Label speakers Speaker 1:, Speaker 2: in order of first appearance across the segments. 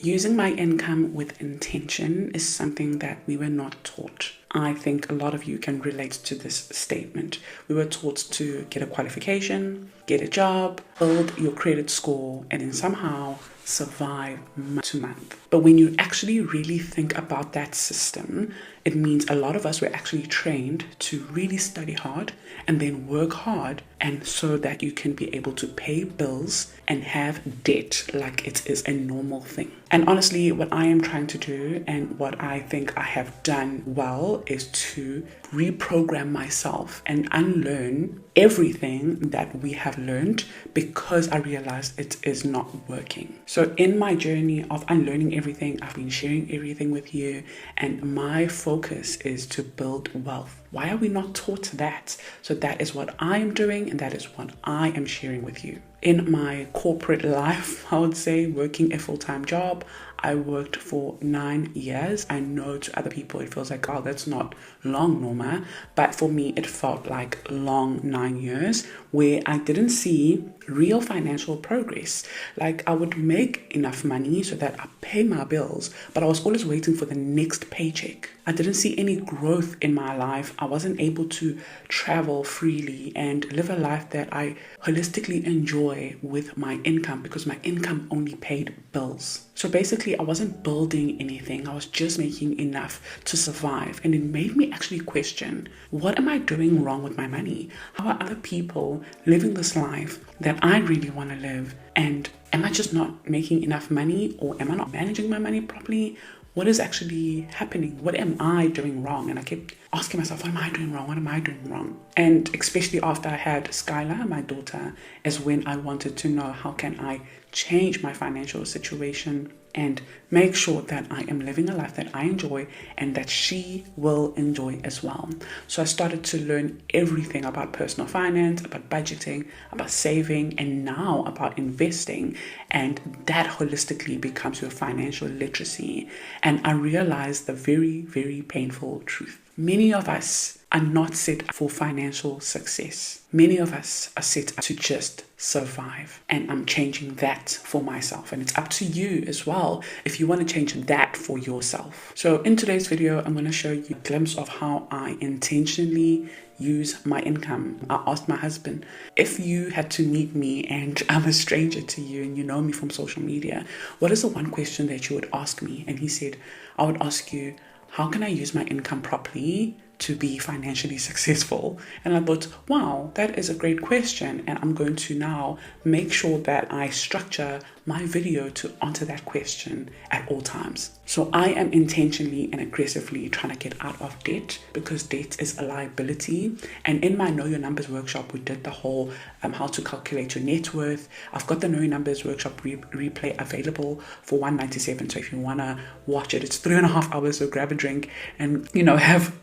Speaker 1: Using my income with intention is something that we were not taught. I think a lot of you can relate to this statement. We were taught to get a qualification, get a job, build your credit score, and then somehow survive month to month. But when you actually really think about that system, it means a lot of us were actually trained to really study hard and then work hard, and so that you can be able to pay bills and have debt like it is a normal thing. And honestly, what I am trying to do and what I think I have done well is to reprogram myself and unlearn everything that we have learned, because I realized it is not working. So in my journey of unlearning everything, I've been sharing everything with you, and my focus is to build wealth. Why are we not taught that? So that is what I am doing, and that is what I am sharing with you. In my corporate life, I would say, working a full-time job, I worked for 9 years. I know to other people it feels like, oh, that's not long, Noma. But for me, it felt like long 9 years where I didn't see real financial progress. Like, I would make enough money so that I pay my bills, but I was always waiting for the next paycheck. I didn't see any growth in my life. I wasn't able to travel freely and live a life that I holistically enjoy with my income, because my income only paid bills. So basically, I wasn't building anything. I was just making enough to survive. And it made me actually question, what am I doing wrong with my money? How are other people living this life that I really want to live? And am I just not making enough money, or am I not managing my money properly? What is actually happening? What am I doing wrong? And I kept asking myself, what am I doing wrong? What am I doing wrong? And especially after I had Skylar, my daughter, is when I wanted to know, how can I change my financial situation and make sure that I am living a life that I enjoy and that she will enjoy as well. So I started to learn everything about personal finance, about budgeting, about saving, and now about investing. And that holistically becomes your financial literacy. And I realized the very, very painful truth. Many of us are not set for financial success. Many of us are set to just survive. And I'm changing that for myself. And it's up to you as well if you want to change that for yourself. So in today's video, I'm going to show you a glimpse of how I intentionally use my income. I asked my husband, if you had to meet me and I'm a stranger to you and you know me from social media, what is the one question that you would ask me? And he said, I would ask you, how can I use my income properly to be financially successful? And I thought, wow, that is a great question. And I'm going to now make sure that I structure my video to answer that question at all times. So I am intentionally and aggressively trying to get out of debt, because debt is a liability. And in my Know Your Numbers workshop, we did the whole how to calculate your net worth. I've got the Know Your Numbers workshop replay available for $197. So if you want to watch it, it's 3.5 hours. So grab a drink and,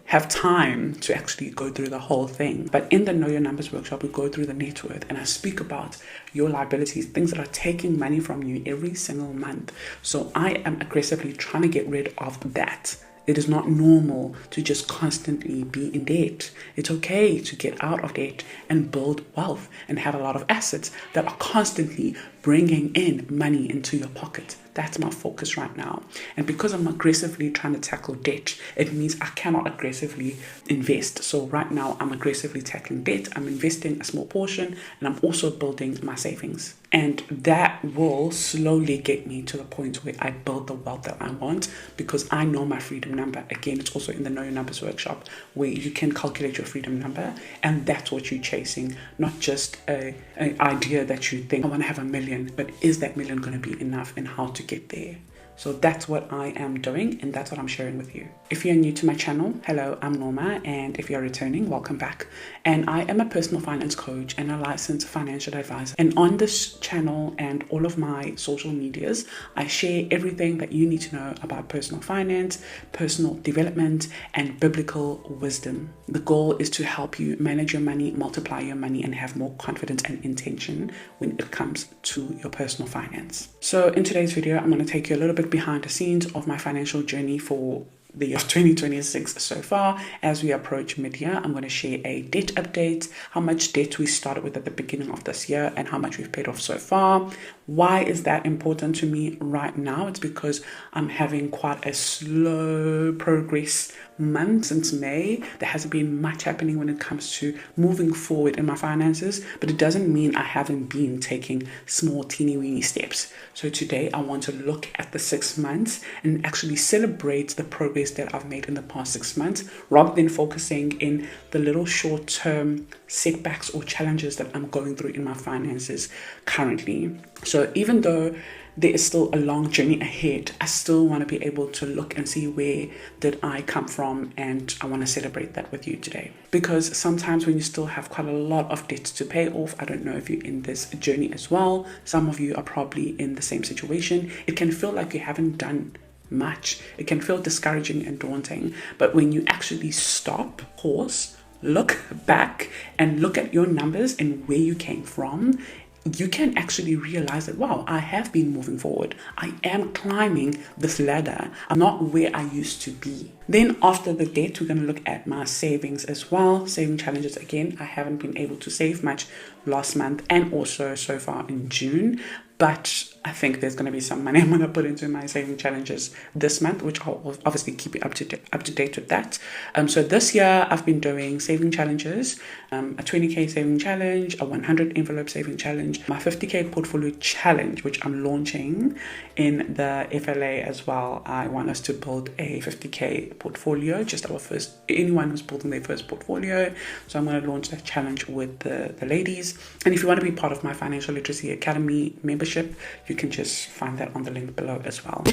Speaker 1: have time to actually go through the whole thing. But in the Know Your Numbers workshop, we go through the net worth, and I speak about your liabilities, things that are taking money from you every single month. So I am aggressively trying to get rid of that. It is not normal to just constantly be in debt. It's okay to get out of debt and build wealth and have a lot of assets that are constantly bringing in money into your pocket. That's my focus right now. And because I'm aggressively trying to tackle debt, it means I cannot aggressively invest. So right now I'm aggressively tackling debt. I'm investing a small portion, and I'm also building my savings. And that will slowly get me to the point where I build the wealth that I want, because I know my freedom number. Again, it's also in the Know Your Numbers workshop where you can calculate your freedom number, and that's what you're chasing, not just an idea that you think, I want to have 1 million, but is that million going to be enough, and how to get there? So that's what I am doing, and that's what I'm sharing with you. If you're new to my channel, hello, I'm Noma, and if you're returning, welcome back. And I am a personal finance coach and a licensed financial advisor. And on this channel and all of my social medias, I share everything that you need to know about personal finance, personal development, and biblical wisdom. The goal is to help you manage your money, multiply your money, and have more confidence and intention when it comes to your personal finance. So in today's video, I'm going to take you a little bit behind the scenes of my financial journey for the year of 2026 so far. As we approach mid-year, I'm going to share a debt update, how much debt we started with at the beginning of this year and how much we've paid off so far. Why is that important to me right now? It's because I'm having quite a slow progress month since May. There hasn't been much happening when it comes to moving forward in my finances, but it doesn't mean I haven't been taking small teeny weeny steps. So today I want to look at the 6 months and actually celebrate the progress that I've made in the past 6 months, rather than focusing in the little short-term setbacks or challenges that I'm going through in my finances currently. So even though there is still a long journey ahead, I still want to be able to look and see where did I come from, and I want to celebrate that with you today. Because sometimes when you still have quite a lot of debt to pay off, I don't know if you're in this journey as well, some of you are probably in the same situation, it can feel like you haven't done much. It can feel discouraging and daunting, but when you actually stop, pause, look back and look at your numbers and where you came from, you can actually realize that, wow, I have been moving forward. I am climbing this ladder. I'm not where I used to be. Then after the debt, we're going to look at my savings as well. Saving challenges again. I haven't been able to save much last month and also so far in June. But I think there's going to be some money I'm going to put into my saving challenges this month, which I'll obviously keep you up to date with that. So this year I've been doing saving challenges, a 20k saving challenge, a 100 envelope saving challenge, my 50k portfolio challenge, which I'm launching in the FLA as well. I want us to build a 50k portfolio, just our first, anyone who's building their first portfolio. So I'm going to launch that challenge with the ladies. And if you want to be part of my Financial Literacy Academy membership, you can just find that on the link below as well.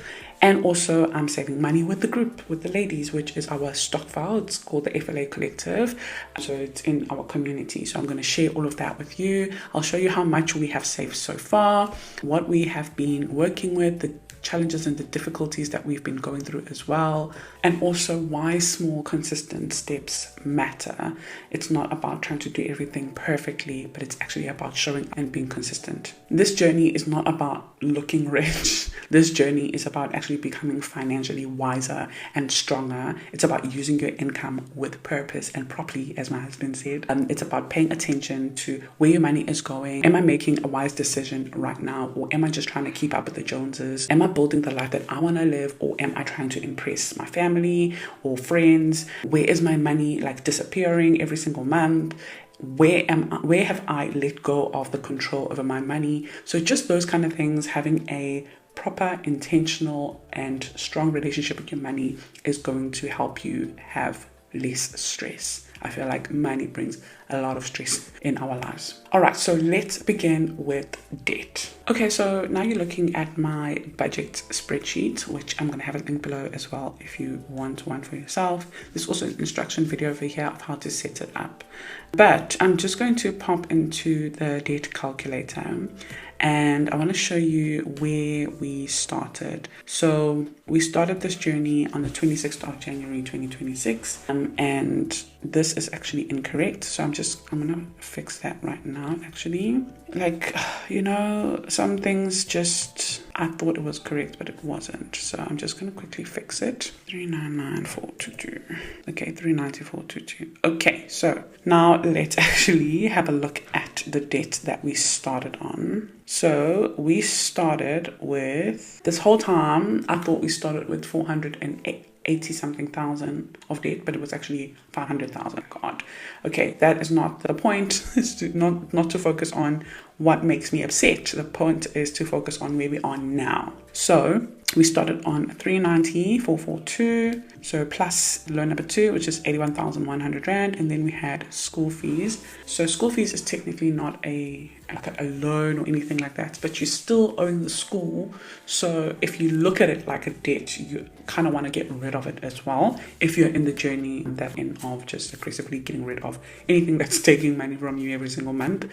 Speaker 1: And also I'm saving money with the group, with the ladies, which is our stock file. It's called the FLA Collective. So it's in our community. So I'm going to share all of that with you. I'll show you how much we have saved so far, what we have been working with, the challenges and the difficulties that we've been going through as well, and also why small consistent steps matter. It's not about trying to do everything perfectly, but it's actually about showing and being consistent. This journey is not about looking rich. This journey is about actually becoming financially wiser and stronger. It's about using your income with purpose and properly, as my husband said. It's about paying attention to where your money is going. Am I making a wise decision right now, or am I just trying to keep up with the Joneses? Am I building the life that I want to live, or am I trying to impress my family or friends? Where is my money like disappearing every single month? Where have I let go of the control over my money? So just those kind of things, having a proper, intentional and strong relationship with your money is going to help you have less stress. I feel like money brings a lot of stress in our lives. All right, so let's begin with debt. Okay, so now you're looking at my budget spreadsheet, which I'm going to have a link below as well if you want one for yourself. There's also an instruction video over here of how to set it up. But I'm just going to pop into the debt calculator and I want to show you where we started. So we started this journey on the 26th of January 2026, and this is actually incorrect. So I'm going to fix that right now, actually. Like, you know, some things just, I thought it was correct, but it wasn't. So I'm just going to quickly fix it. 399,422. Okay, 39422. Okay, so now let's actually have a look at the debt that we started on. So we started with, this whole time, I thought we started with 480 something thousand of debt, but it was actually 500,000. God. Okay, that is not the point. It's not to focus on what makes me upset. The point is to focus on where we are now. So we started on 390,442. So plus loan number 2, which is 81,100 Rand, and then we had school fees. So school fees is technically not a loan or anything like that, but you're still owing the school. So if you look at it like a debt, you kind of want to get rid of it as well. If you're in the journey that end of just aggressively getting rid of anything that's taking money from you every single month,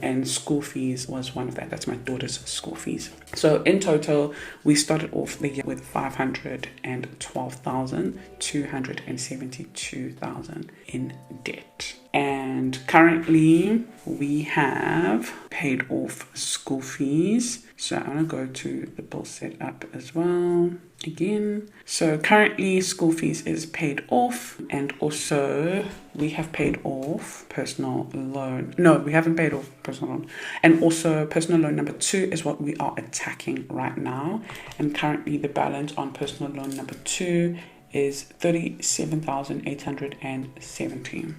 Speaker 1: and school fees was one of that. That's my daughter's school fees. So in total, we started off the year with 512,272,000 in debt. And currently we have paid off school fees. So I'm going to go to the bill setup as well. again. So currently school fees is paid off, and also we have paid off personal loan. No, we haven't paid off personal loan. And also personal loan number 2 is what we are attacking right now. And currently the balance on personal loan number 2 is 37,870.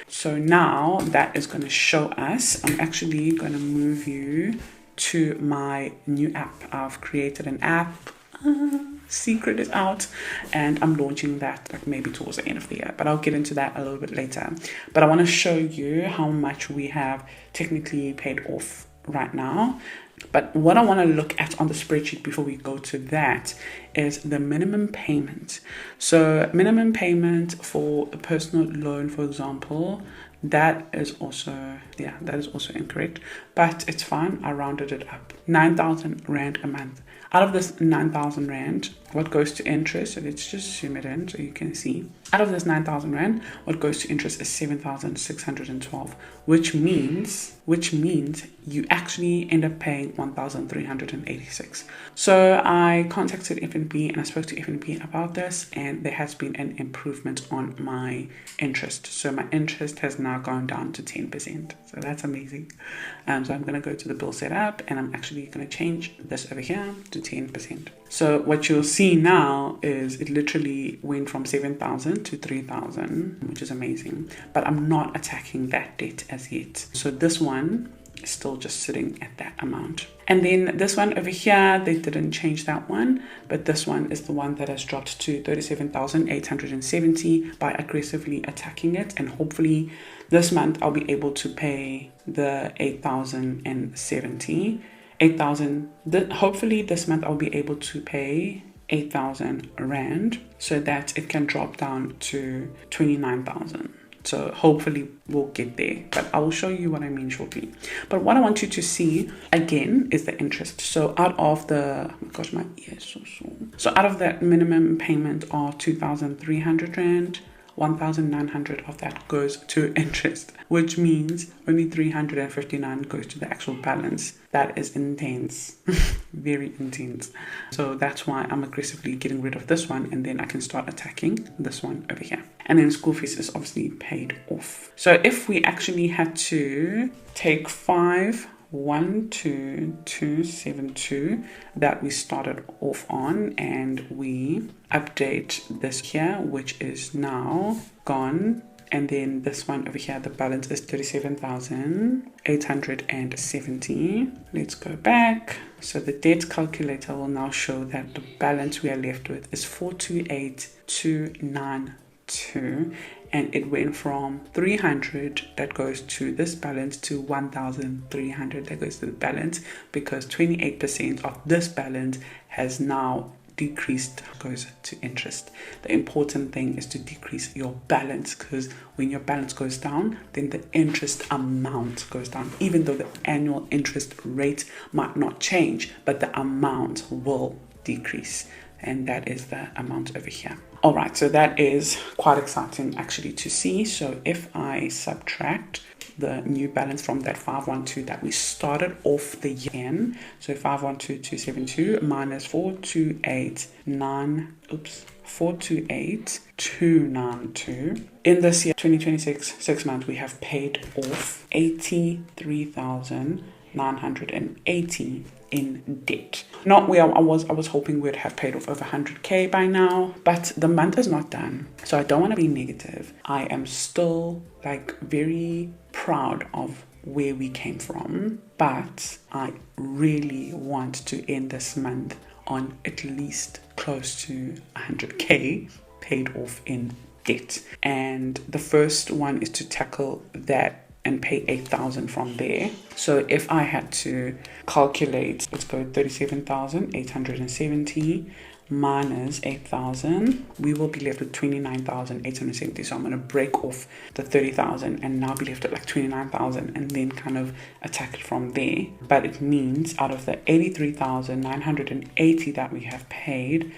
Speaker 1: So now that is going to show us, I'm actually going to move you to my new app. I've created an app. Secret is out, and I'm launching that like maybe towards the end of the year, but I'll get into that a little bit later. But I want to show you how much we have technically paid off right now. But what I want to look at on the spreadsheet before we go to that is the minimum payment. So minimum payment for a personal loan, for example, that is also incorrect, but it's fine. I rounded it up. 9,000 Rand a month. Out of this 9,000 Rand, what goes to interest, so let's just zoom it in so you can see. Out of this 9,000 Rand, what goes to interest is 7,612, which means you actually end up paying 1,386. So I contacted FNB and I spoke to FNB about this, and there has been an improvement on my interest. So my interest has now gone down to 10%. So that's amazing. So I'm going to go to the bill setup, and I'm actually going to change this over here to 10%. So what you'll see now is it literally went from 7,000 to 3,000, which is amazing. But I'm not attacking that debt as yet. So this one is still just sitting at that amount. And then this one over here, they didn't change that one, but this one is the one that has dropped to 37,870 by aggressively attacking it. And hopefully this month I'll be able to pay the 8,070. 8,000. Hopefully this month I'll be able to pay 8,000 Rand so that it can drop down to 29,000. So hopefully we'll get there, but I will show you what I mean shortly. But what I want you to see again is the interest. So out of the, oh my gosh, my ears so out of that minimum payment of 2,300 Rand, 1,900 of that goes to interest, which means only 359 goes to the actual balance. That is intense. Very intense. So that's why I'm aggressively getting rid of this one, and then I can start attacking this one over here. And then school fees is obviously paid off. So if we actually had to take 512,272 that we started off on, and we update this here, which is now gone, and then this one over here, the balance is 37,870. Let's go back. So the debt calculator will now show that the balance we are left with is 428,292, and it went from 300 that goes to this balance to 1,300 that goes to the balance, because 28% of this balance has now decreased, goes to interest. The important thing is to decrease your balance, because when your balance goes down, then the interest amount goes down, even though the annual interest rate might not change, but the amount will decrease. And that is the amount over here. All right, so that is quite exciting actually to see. So if I subtract the new balance from that 512 that we started off the year in, so 512,272 minus 428,292. In this year, 2026, 6 months, we have paid off 83,980 in debt. I was hoping we'd have paid off over 100k by now, but the month is not done. So I don't want to be negative. I am still like very proud of where we came from, but I really want to end this month on at least close to 100k paid off in debt. And the first one is to tackle that and pay 8,000 from there. So if I had to calculate, let's go 37,870 minus 8,000, we will be left with 29,870. So I'm going to break off the 30,000 and now be left at like 29,000, and then kind of attack it from there. But it means out of the 83,980 that we have paid,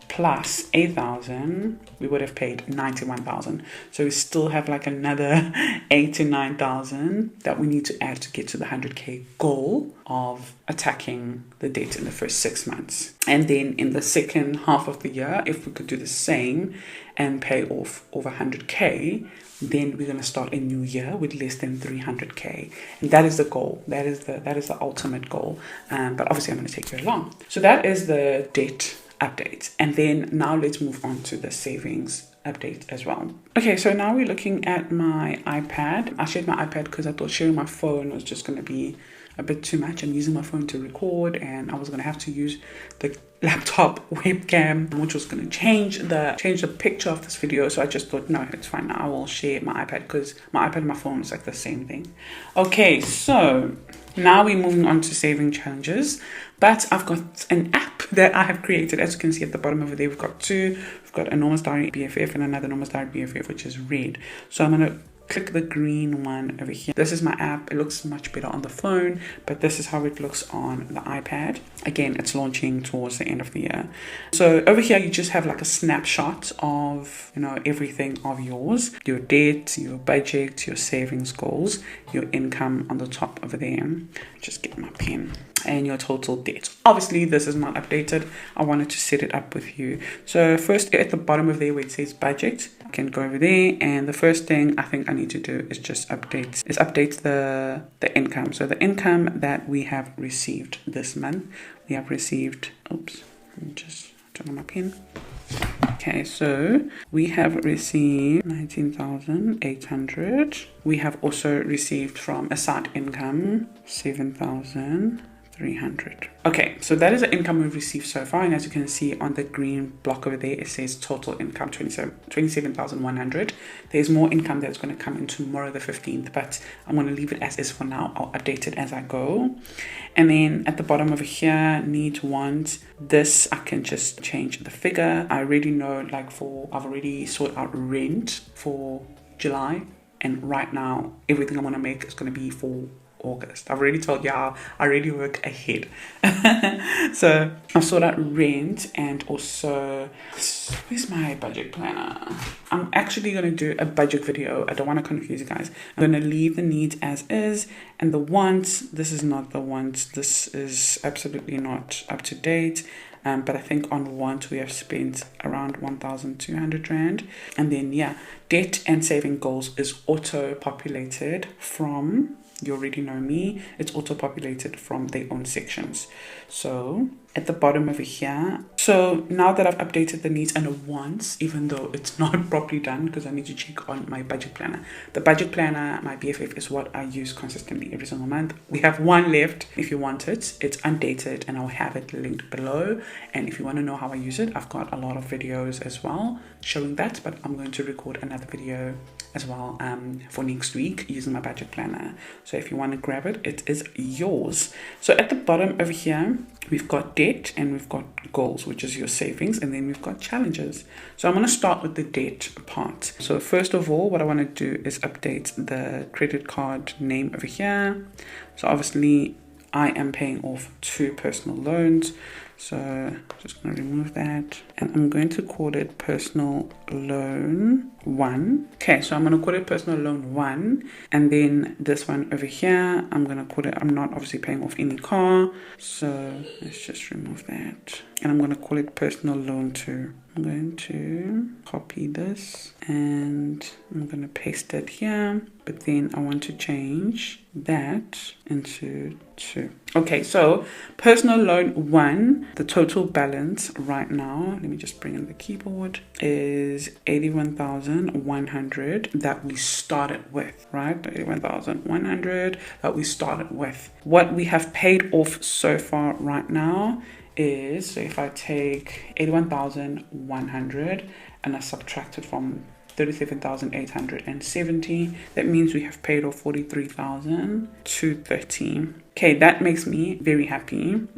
Speaker 1: plus 8,000, we would have paid 91,000. So we still have like another 8 to 9,000 that we need to add to get to the 100k goal of attacking the debt in the first 6 months. And then in the second half of the year, if we could do the same and pay off over 100k, then we're going to start a new year with less than 300k, and that is the goal. That is the ultimate goal. But obviously I'm going to take you along. So that is the debt update, and then now let's move on to the savings update as well. Okay, so now we're looking at my iPad. I shared my iPad because I thought sharing my phone was just going to be a bit too much. I'm using my phone to record, and I was going to have to use the laptop webcam, which was going to change the picture of this video. So I just thought, no, it's fine. I will share my iPad because my iPad and my phone is like the same thing. Okay, so now we're moving on to saving challenges, but I've got an app that I have created. As you can see at the bottom over there, we've got two. We've got a Nomazdiary BFF and another Nomazdiary BFF, which is red. So I'm going to click the green one over here. This is my app. It looks much better on the phone, but this is how it looks on the iPad. Again, it's launching towards the end of the year. So over here, you just have like a snapshot of, everything of yours, your debt, your budget, your savings goals, your income on the top over there. Just get my pen. And your total debt. Obviously, this is not updated. I wanted to set it up with you. So first, at the bottom of there where it says budget, I can go over there, and the first thing I think I need to do is just update the income. So the income that we have received this month, we have received. Oops, let me just turn on my pen. Okay, so we have received 19,800. We have also received from a side income 7,300. Okay, so that is the income we've received so far, and as you can see on the green block over there, it says total income 27,100. There's more income that's going to come in tomorrow the 15th, but I'm going to leave it as is for now. I'll update it as I go. And then at the bottom over here, need, want, this I can just change the figure. I already know, I've already sorted out rent for July, and right now everything I'm going to make is going to be for August. I've already told y'all I already work ahead. So I've sorted out rent, and also, where's my budget planner? I'm actually going to do a budget video. I don't want to confuse you guys. I'm going to leave the needs as is, and the wants, this is not the wants. This is absolutely not up to date. But I think on want we have spent around 1,200 Rand. And then, debt and saving goals is auto-populated from, you already know me, it's auto-populated from their own sections. So at the bottom over here, so now that I've updated the needs and the wants, even though it's not properly done because I need to check on my budget planner. The budget planner, my BFF, is what I use consistently every single month. We have one left. If you want it, it's undated, and I'll have it linked below. And if you want to know how I use it, I've got a lot of videos as well showing that, but I'm going to record another video as well for next week using my budget planner. So if you want to grab it, it is yours. So at the bottom over here, we've got debt and we've got goals, which is your savings, and then we've got challenges. So I'm going to start with the debt part. So first of all, what I want to do is update the credit card name over here. So obviously I am paying off 2 personal loans. So I'm just going to remove that, and I'm going to call it personal loan 1. Okay, so I'm going to call it personal loan 1, and then this one over here, I'm going to call it, I'm not obviously paying off any car, so let's just remove that, and I'm going to call it personal loan 2. I'm going to copy this and I'm going to paste it here, but then I want to change that into 2. Okay, so personal loan 1, the total balance right now, let me just bring in the keyboard, is 81,100 that we started with, right? 81,100 that we started with. What we have paid off so far right now is, so if I take 81,100 and I subtract it from 37,870, that means we have paid off 43,230. Okay, that makes me very happy.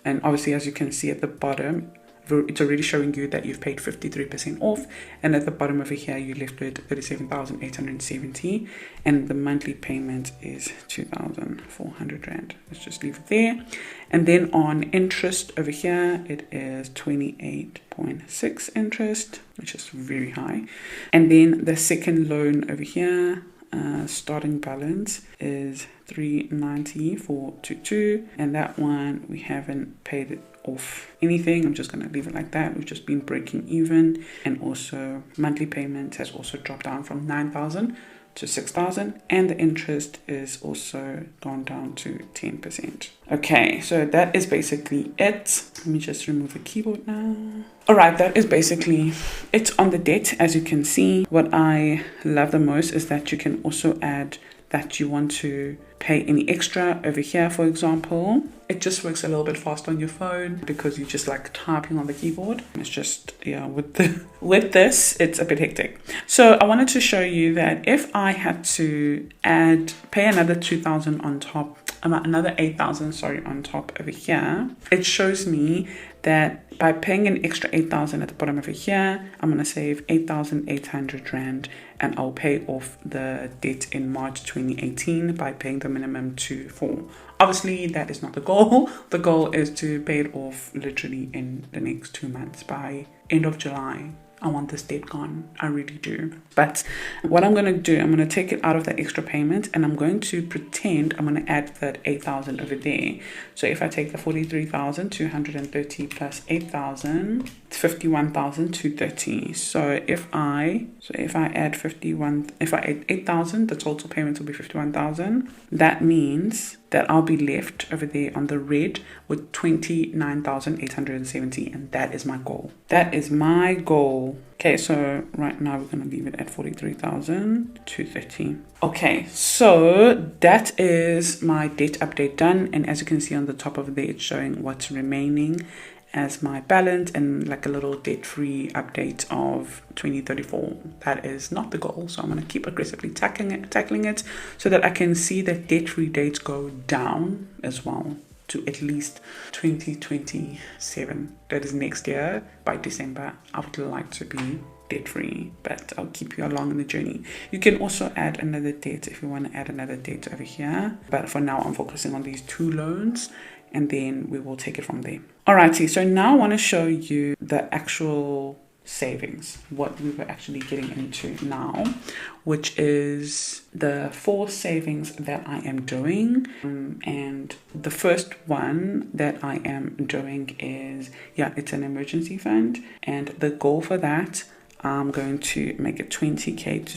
Speaker 1: And obviously, as you can see at the bottom, it's already showing you that you've paid 53% off, and at the bottom over here you're left with 37,870, and the monthly payment is 2,400 rand. Let's just leave it there. And then on interest over here, it is 28.6 interest, which is very high. And then the second loan over here, starting balance is 390,422, and that one we haven't paid it off anything. I'm just going to leave it like that. We've just been breaking even, and also monthly payment has also dropped down from 9,000 to 6,000, and the interest is also gone down to 10%. Okay, so that is basically it. Let me just remove the keyboard now. All right, that is basically it on the debt. As you can see, what I love the most is that you can also add that you want to pay any extra over here, for example. It just works a little bit faster on your phone because you just like typing on the keyboard. It's just, yeah, with this, it's a bit hectic. So I wanted to show you that if I had to pay another 2,000 on top, another 8,000, sorry, on top over here, it shows me that by paying an extra 8,000 at the bottom over here, I'm going to save 8,800 Rand, and I'll pay off the debt in March 2018 by paying the minimum to 4. Obviously, that is not the goal. The goal is to pay it off literally in the next 2 months. By end of July, I want this debt gone. I really do. But what I'm going to do, I'm going to take it out of that extra payment, and I'm going to pretend I'm going to add that 8,000 over there. So if I take the 43,230 plus 8,000, it's 51,230. So if I add 8,000, the total payment will be 51,000. That means that I'll be left over there on the red with 29,870, and that is my goal. That is my goal. Okay, so right now we're going to leave it at 43,230. Okay, so that is my debt update done, and as you can see on the top of there, it's showing what's remaining as my balance and like a little debt-free update of 2034. That is not the goal, so I'm going to keep aggressively tackling it so that I can see that debt-free dates go down as well to at least 2027. That is next year. By December, I would like to be debt-free, but I'll keep you along in the journey. You can also add another debt if you want to add another debt over here, but for now I'm focusing on these 2 loans, and then we will take it from there. Alrighty, so now I want to show you the actual savings, what we were actually getting into now, which is the 4 savings that I am doing. And the first one that I am doing is, it's an emergency fund, and the goal for that, I'm going to make it 20k to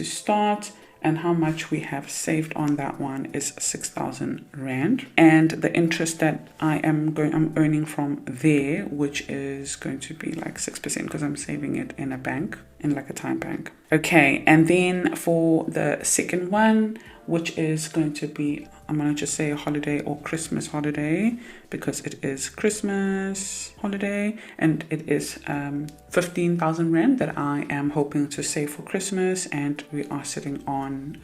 Speaker 1: start, and how much we have saved on that one is 6,000 Rand. And the interest that I'm earning from there, which is going to be like 6% because I'm saving it in a bank, in like a time bank. Okay, and then for the second one, which is going to be, I'm going to just say a holiday or Christmas holiday, because it is Christmas holiday, and it is 15,000 Rand that I am hoping to save for Christmas, and we are sitting on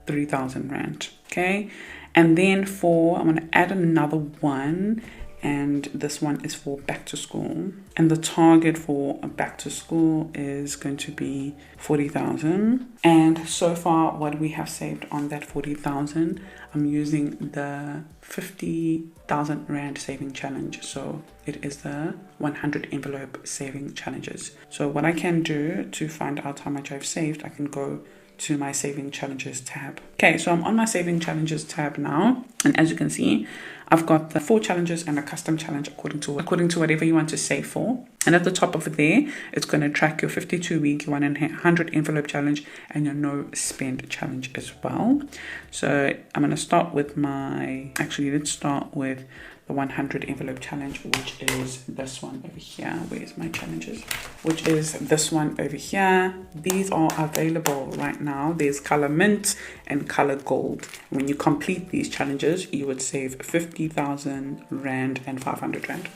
Speaker 1: 3,000 Rand. Okay, and then I'm going to add another one, and this one is for back to school, and the target for a back to school is going to be 40,000. And so far what we have saved on that 40,000, I'm using the 50,000 Rand saving challenge. So it is the 100 envelope saving challenges. So what I can do to find out how much I've saved, I can go to my saving challenges tab. Okay, so I'm on my saving challenges tab now, and as you can see, I've got the 4 challenges and a custom challenge according to whatever you want to save for. And at the top of there, it's going to track your 52-week, 100 envelope challenge, and your no spend challenge as well. So I'm going to start with let's start with the 100 envelope challenge, which is this one over here. Where's my challenges? Which is this one over here. These are available right now. There's color mint and color gold. When you complete these challenges, you would save 50,000 Rand and 500 Rand.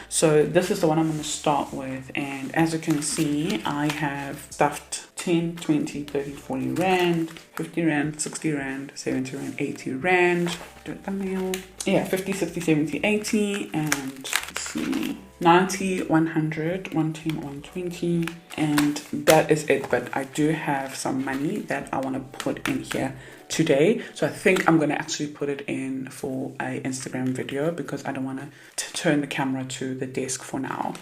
Speaker 1: So this is the one I'm going to start with, and as you can see, I have stuffed 10, 20, 30, 40 rand, 50 rand, 60 rand, 70 rand, 80 rand. Do it thumbnail. Yeah, 50, 60, 70, 80, and let's see, 90, 100, 110, 120, and that is it. But I do have some money that I want to put in here today, so I think I'm going to actually put it in for a Instagram video because I don't want to turn the camera to the desk for now.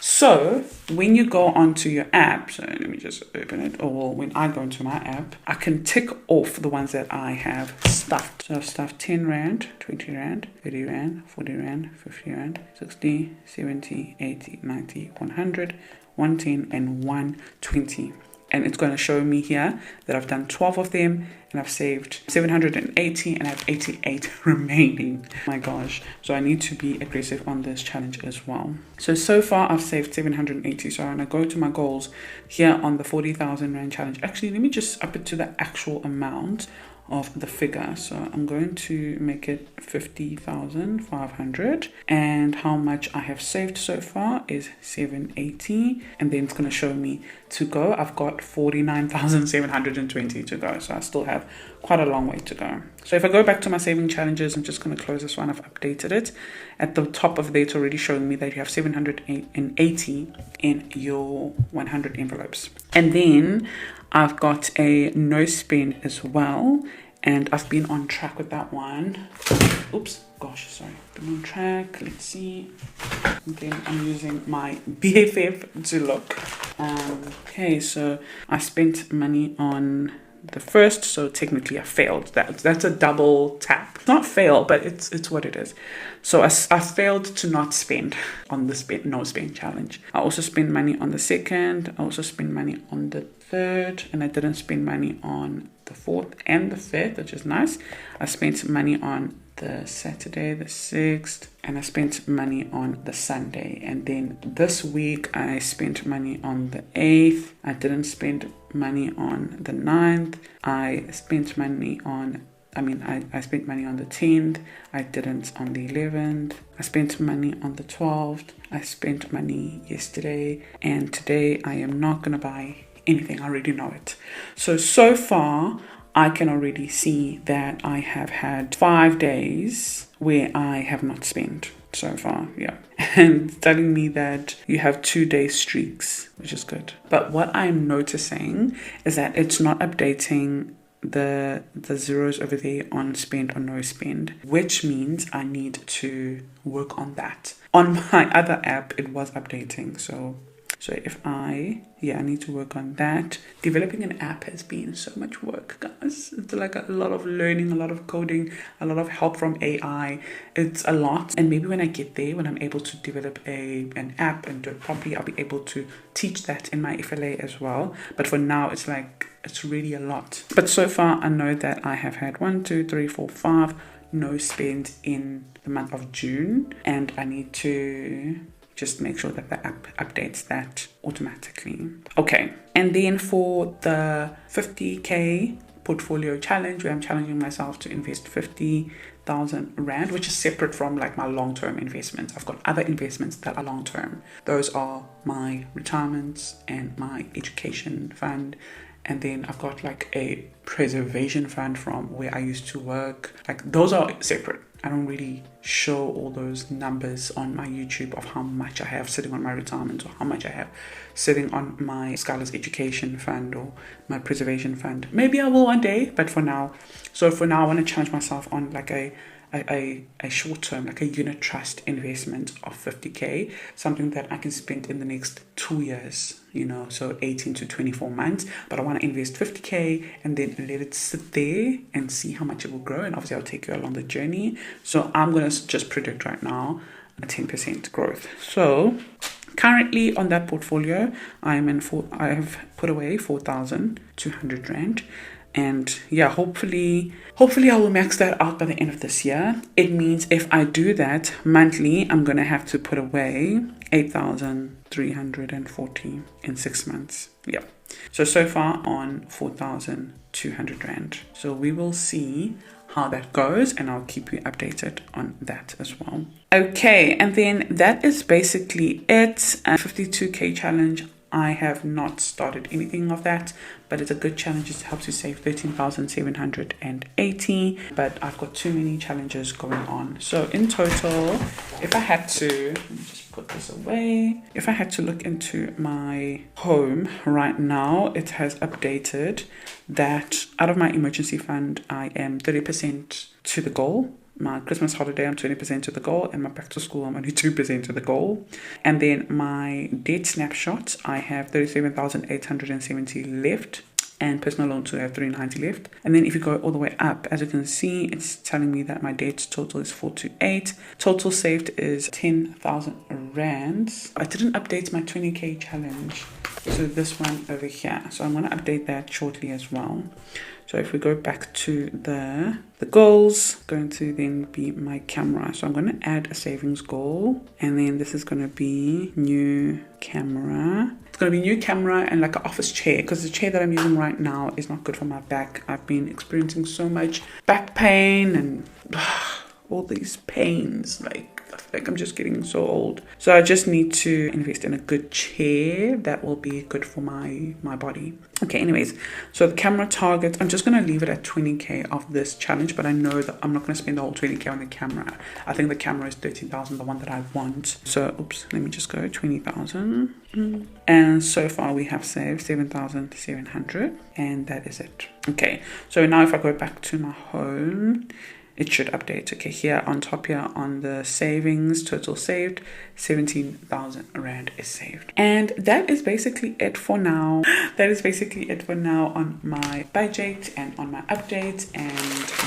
Speaker 1: So when you go onto your app, so let me just open it, or when I go into my app, I can tick off the ones that I have stuffed. So I've stuffed 10 rand, 20 rand, 30 rand, 40 rand, 50 rand, 60, 70, 80, 90, 100, 110, and 120. And it's going to show me here that I've done 12 of them and I've saved 780 and I have 88 remaining. Oh my gosh. So I need to be aggressive on this challenge as well. So far I've saved 780. So when I go to my goals here on the 40,000 Rand challenge, actually, let me just up it to the actual amount of the figure. So I'm going to make it 50,500, and how much I have saved so far is 780, and then it's going to show me to go. I've got 49,720 to go, so I still have quite a long way to go. So if I go back to my saving challenges, I'm just going to close this one. I've updated it. At the top of there, it's already showing me that you have 780 in your 100 envelopes. And then I've got a no spend as well, and I've been on track with that one. Oops, gosh, sorry. Been on track. Let's see. Then I'm using my BFF to look. Okay, so I spent money on the first, so technically I failed. That's a double tap. Not fail, but it's what it is. So I failed to not spend on the no spend challenge. I also spent money on the second. I also spent money on the third, and I didn't spend money on the fourth and the fifth, which is nice. I spent money on the Saturday, the 6th, and I spent money on the Sunday. And then this week I spent money on the 8th. I didn't spend money on the 9th. I spent money on I spent money on the 10th. I didn't on the 11th. I spent money on the 12th. I spent money yesterday, and today I am not going to buy anything. I already know it. So far I can already see that I have had 5 days where I have not spent so far. Yeah. And it's telling me that you have 2-day streaks, which is good. But what I'm noticing is that it's not updating the zeros over there on spend or no spend, which means I need to work on that. On my other app, it was updating. So if I need to work on that. Developing an app has been so much work, guys. It's like a lot of learning, a lot of coding, a lot of help from AI. It's a lot. And maybe when I get there, when I'm able to develop an app and do it properly, I'll be able to teach that in my FLA as well. But for now, it's really a lot. But so far, I know that I have had 1, 2, 3, 4, 5 no spend in the month of June, and I need to just make sure that the app updates that automatically. Okay, and then for the 50k portfolio challenge, where I'm challenging myself to invest 50,000 Rand, which is separate from like my long-term investments. I've got other investments that are long-term. Those are my retirements and my education fund. And then I've got like a preservation fund from where I used to work. Like those are separate. I don't really show all those numbers on my YouTube of how much I have sitting on my retirement or how much I have sitting on my Scholars Education Fund or my preservation fund. Maybe I will one day, but for now. So for now, I want to challenge myself on like a short term, like a unit trust investment of 50k, something that I can spend in the next 2 years, so 18 to 24 months. But I want to invest 50k and then let it sit there and see how much it will grow. And obviously I'll take you along the journey. So I'm going to just predict right now a 10% growth. So currently on that portfolio, I have put away 4,200 Rand. And yeah, hopefully I will max that out by the end of this year. It means if I do that monthly, I'm going to have to put away 8,340 in 6 months. Yeah. So far on 4,200 Rand. So we will see how that goes, and I'll keep you updated on that as well. Okay, and then that is basically it. A 52k challenge. I have not started anything of that, but it's a good challenge. It helps you save 13,780, but I've got too many challenges going on. So in total, if I had to, let me just put this away. If I had to look into my home right now, it has updated that out of my emergency fund, I am 30% to the goal. My Christmas holiday, I'm 20% to the goal, and my back to school, I'm only 2% to the goal. And then my debt snapshot, I have 37,870 left, and personal loan to have 390 left. And then if you go all the way up, as you can see, it's telling me that my debt total is 428. Total saved is 10,000 rands. I didn't update my 20k challenge to this one over here, so I'm going to update that shortly as well. So if we go back to the goals, going to then be my camera. So I'm going to add a savings goal, and then this is going to be new camera. It's going to be new camera and like an office chair, because the chair that I'm using right now is not good for my back. I've been experiencing so much back pain and all these pains. Like, I feel like I'm just getting so old. So I just need to invest in a good chair that will be good for my body. Okay, anyways, so the camera target, I'm just going to leave it at 20k of this challenge, but I know that I'm not going to spend the whole 20k on the camera. I think the camera is 30,000, the one that I want. So, oops, let me just go 20,000. And so far we have saved 7,700, and that is it. Okay, so now if I go back to my home, it should update. Okay, here on top here on the savings, total saved, 17,000 rand is saved. And that is basically it for now. That is basically it for now on my budget and on my updates and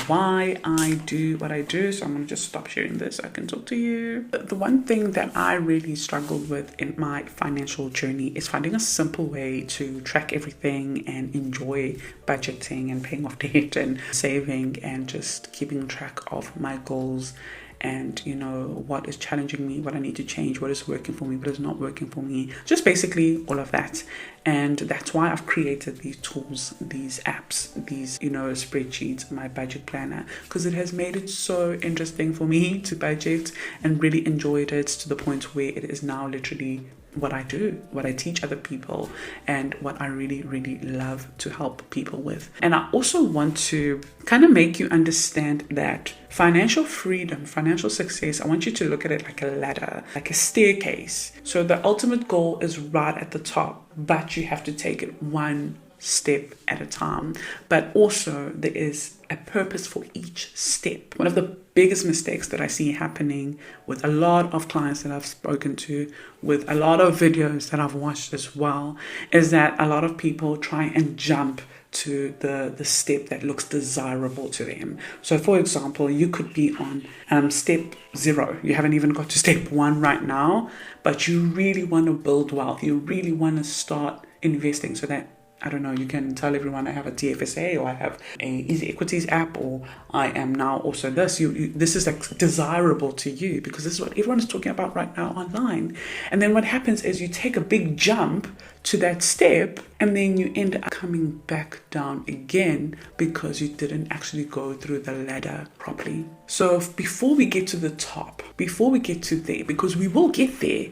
Speaker 1: why I do what I do. So I'm going to just stop sharing this so I can talk to you. The one thing that I really struggled with in my financial journey is finding a simple way to track everything and enjoy budgeting and paying off debt and saving and just keeping track of my goals and, you know, what is challenging me, what I need to change, what is working for me, what is not working for me, just basically all of that. And that's why I've created these tools, these apps, these, you know, spreadsheets, my budget planner, because it has made it so interesting for me to budget and really enjoyed it to the point where it is now literally what I do, what I teach other people, and what I really, really love to help people with. And I also want to kind of make you understand that financial freedom, financial success, I want you to look at it like a ladder, like a staircase. So the ultimate goal is right at the top, but you have to take it one step at a time. But also there is a purpose for each step. One of the biggest mistakes that I see happening with a lot of clients that I've spoken to, with a lot of videos that I've watched as well, is that a lot of people try and jump to the step that looks desirable to them. So for example, you could be on step 0. You haven't even got to step 1 right now, but you really want to build wealth. You really want to start investing so that, I don't know, you can tell everyone I have a TFSA, or I have a Easy Equities app, or I am now also this. This is like desirable to you because this is what everyone is talking about right now online. And then what happens is you take a big jump to that step, and then you end up coming back down again because you didn't actually go through the ladder properly. So before we get to the top, before we get to there, because we will get there,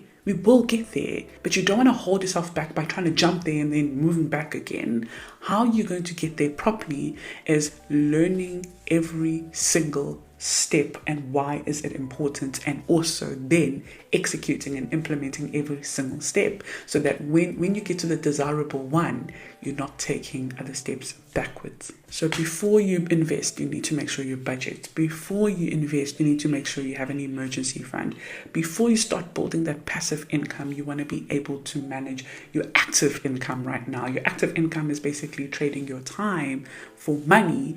Speaker 1: but you don't want to hold yourself back by trying to jump there and then moving back again. How you're going to get there properly is learning every single step and why is it important, and also then executing and implementing every single step so that when you get to the desirable one, you're not taking other steps backwards. So before you invest, you need to make sure you budget. Before you invest, you need to make sure you have an emergency fund. Before you start building that passive income, you want to be able to manage your active income right now. Your active income is basically trading your time for money.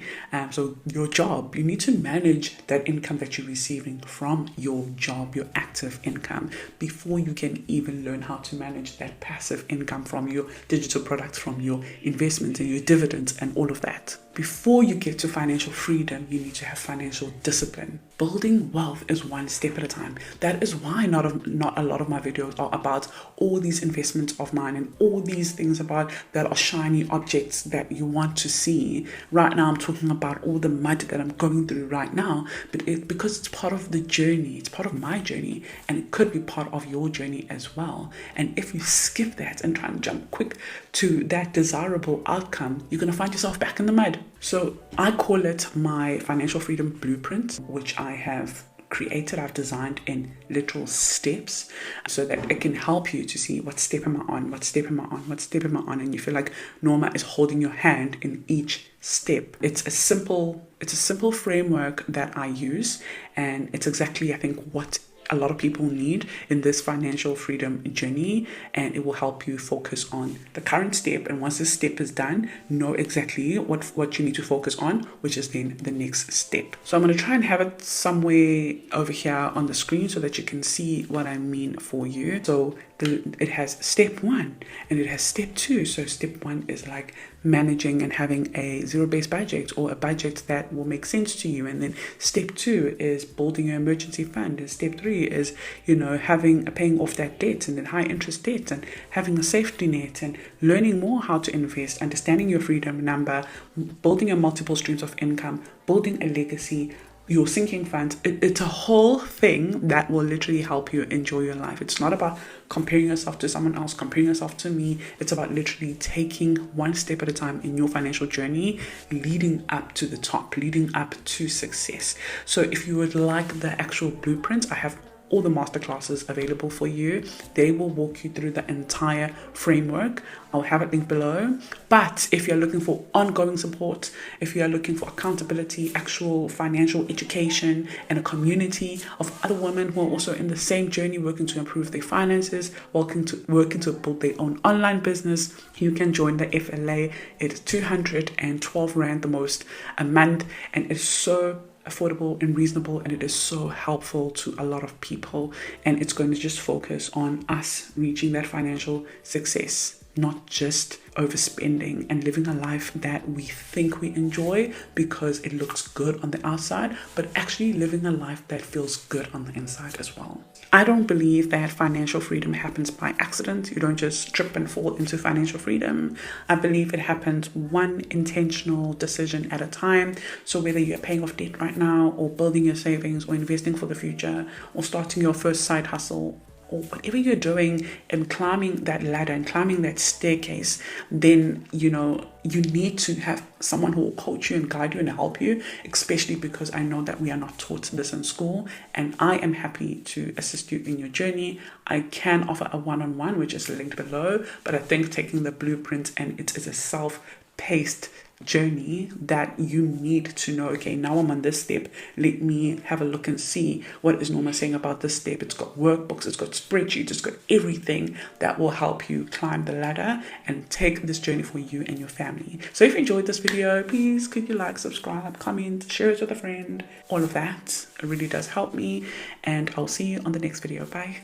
Speaker 1: So your job, you need to manage that income that you're receiving from your job, your active income, before you can even learn how to manage that passive income from your digital products, from your investments and your dividends and all of that. before you get to financial freedom, you need to have financial discipline. Building wealth is one step at a time. That is why not a lot of my videos are about all these investments of mine and all these things about that are shiny objects that you want to see. Right now, I'm talking about all the mud that I'm going through right now, but because it's part of the journey, it's part of my journey, and it could be part of your journey as well. And if you skip that and try and jump quick to that desirable outcome, you're going to find yourself back in the mud. So I call it my financial freedom blueprint, which I have created, I've designed in literal steps so that it can help you to see what step am I on, what step am I on, what step am I on, and you feel like Noma is holding your hand in each step. It's a simple framework that I use, and it's exactly, I think, what a lot of people need in this financial freedom journey, and it will help you focus on the current step. And once this step is done, know exactly what you need to focus on, which is then the next step. So I'm going to try and have it somewhere over here on the screen so that you can see what I mean for you. So it has step 1 and it has step 2. So step 1 is like managing and having a zero-based budget, or a budget that will make sense to you. And then step 2 is building your emergency fund. And step 3 is, paying off that debt, and then high interest debt, and having a safety net, and learning more how to invest, understanding your freedom number, building your multiple streams of income, building a legacy, your sinking funds. It's a whole thing that will literally help you enjoy your life. It's not about comparing yourself to someone else, comparing yourself to me. It's about literally taking one step at a time in your financial journey, leading up to the top, leading up to success. So if you would like the actual blueprint, I have all the masterclasses available for you. They will walk you through the entire framework. I'll have it linked below. But if you're looking for ongoing support, if you're looking for accountability, actual financial education, and a community of other women who are also in the same journey, working to improve their finances, working to build their own online business, you can join the FLA. It's 212 Rand the most a month, and it's so affordable and reasonable, and it is so helpful to a lot of people. And it's going to just focus on us reaching that financial success, not just overspending and living a life that we think we enjoy because it looks good on the outside, but actually living a life that feels good on the inside as well. I don't believe that financial freedom happens by accident. You don't just trip and fall into financial freedom. I believe it happens one intentional decision at a time. So whether you're paying off debt right now, or building your savings, or investing for the future, or starting your first side hustle, or whatever you're doing and climbing that ladder and climbing that staircase, then you need to have someone who will coach you and guide you and help you, especially because I know that we are not taught this in school, and I am happy to assist you in your journey. I can offer a one-on-one, which is linked below, but I think taking the blueprint, and it is a self-paced journey that you need to know, okay, now I'm on this step, let me have a look and see what is Noma saying about this step. It's got workbooks, it's got spreadsheets, it's got everything that will help you climb the ladder and take this journey for you and your family. So if you enjoyed this video, please click your like, subscribe, comment, share it with a friend. All of that really does help me, and I'll see you on the next video. Bye.